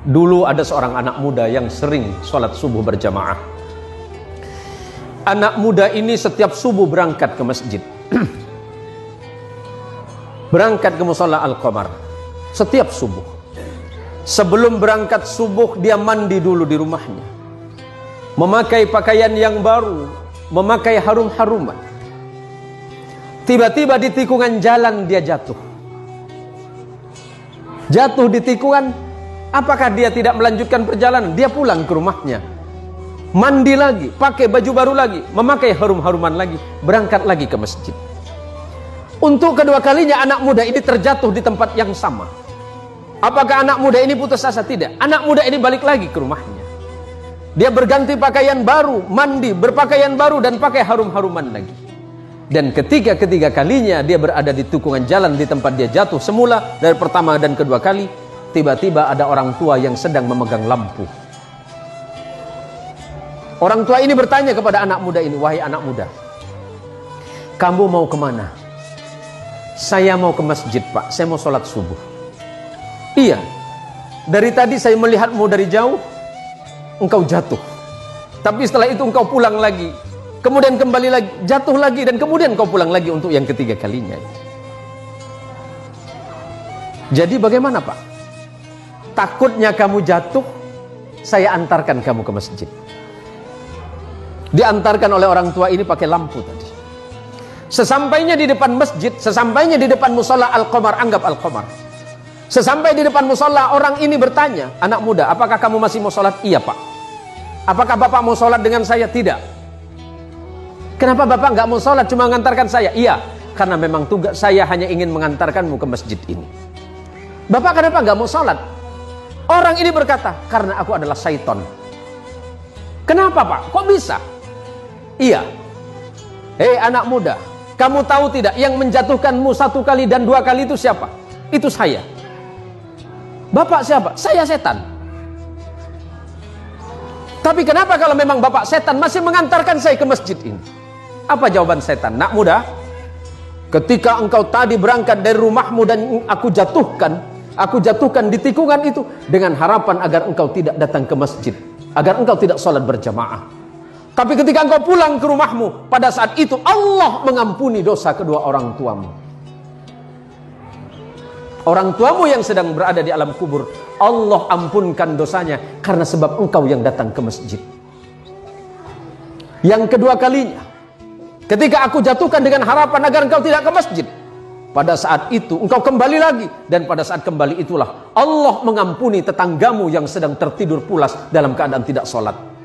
Dulu ada seorang anak muda yang sering sholat subuh berjamaah. Anak muda ini setiap subuh berangkat ke masjid. Berangkat ke mushola Al-Qamar setiap subuh. Sebelum berangkat subuh dia mandi dulu di rumahnya, memakai pakaian yang baru, memakai harum-haruman. Tiba-tiba di tikungan jalan dia jatuh. Jatuh di tikungan. Apakah dia tidak melanjutkan perjalanan? Dia pulang ke rumahnya, mandi lagi, pakai baju baru lagi, memakai harum-haruman lagi, berangkat lagi ke masjid. Untuk kedua kalinya anak muda ini terjatuh di tempat yang sama. Apakah anak muda ini putus asa? Tidak. Anak muda ini balik lagi ke rumahnya. Dia berganti pakaian baru, mandi, berpakaian baru, dan pakai harum-haruman lagi. Dan ketiga kalinya dia berada di tikungan jalan di tempat dia jatuh semula dari pertama dan kedua kali, tiba-tiba ada orang tua yang sedang memegang lampu. Orang tua ini bertanya kepada anak muda ini, "Wahai anak muda, kamu mau kemana?" "Saya mau ke masjid, Pak. Saya mau sholat subuh." "Iya, dari tadi saya melihatmu dari jauh, engkau jatuh. Tapi setelah itu engkau pulang lagi, kemudian kembali lagi, jatuh lagi, dan kemudian engkau pulang lagi untuk yang ketiga kalinya. Jadi bagaimana, Pak? Takutnya kamu jatuh, saya antarkan kamu ke masjid." Diantarkan oleh orang tua ini pakai lampu tadi. Sesampainya di depan masjid, sesampainya di depan mushola Al-Qamar, anggap Al-Qamar. Sesampai di depan mushola, orang ini bertanya, "Anak muda, apakah kamu masih mau sholat?" "Iya, Pak." "Apakah Bapak mau sholat dengan saya?" "Tidak." "Kenapa Bapak nggak mau sholat, cuma mengantarkan saya?" "Iya, karena memang tugas saya hanya ingin mengantarkanmu ke masjid ini." "Bapak kenapa nggak mau sholat?" Orang ini berkata, "Karena aku adalah syaitan." "Kenapa, Pak? Kok bisa?" "Iya. Hei anak muda, kamu tahu tidak yang menjatuhkanmu 1 kali dan 2 kali itu siapa? Itu saya." "Bapak siapa?" "Saya setan." "Tapi kenapa kalau memang Bapak setan masih mengantarkan saya ke masjid ini?" Apa jawaban setan? "Nak muda, ketika engkau tadi berangkat dari rumahmu dan aku jatuhkan di tikungan itu dengan harapan agar engkau tidak datang ke masjid, agar engkau tidak sholat berjamaah. Tapi ketika engkau pulang ke rumahmu, pada saat itu Allah mengampuni dosa kedua orang tuamu. Orang tuamu yang sedang berada di alam kubur, Allah ampunkan dosanya karena sebab engkau yang datang ke masjid." Yang kedua kalinya, ketika aku jatuhkan dengan harapan agar engkau tidak ke masjid, pada saat itu engkau kembali lagi, dan pada saat kembali itulah Allah mengampuni tetanggamu yang sedang tertidur pulas dalam keadaan tidak sholat.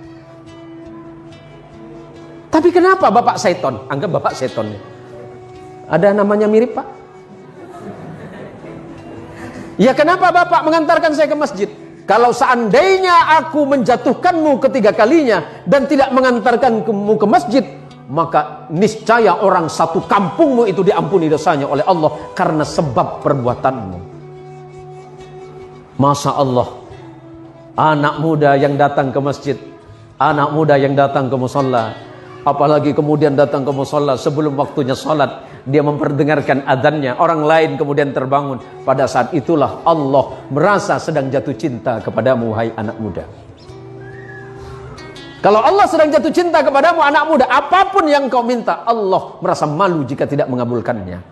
Tapi kenapa Bapak seton? Anggap Bapak seton. Ada namanya mirip, Pak? "Ya kenapa Bapak mengantarkan saya ke masjid? Kalau seandainya aku menjatuhkanmu ketiga kalinya dan tidak mengantarkanmu ke masjid, maka niscaya orang satu kampungmu itu diampuni dosanya oleh Allah karena sebab perbuatanmu." Masya Allah, anak muda yang datang ke masjid, anak muda yang datang ke mushola, apalagi kemudian datang ke mushola sebelum waktunya sholat, dia memperdengarkan adzannya, orang lain kemudian terbangun. Pada saat itulah Allah merasa sedang jatuh cinta kepadamu, hai anak muda. Kalau Allah sedang jatuh cinta kepadamu, anak muda, apapun yang kau minta, Allah merasa malu jika tidak mengabulkannya.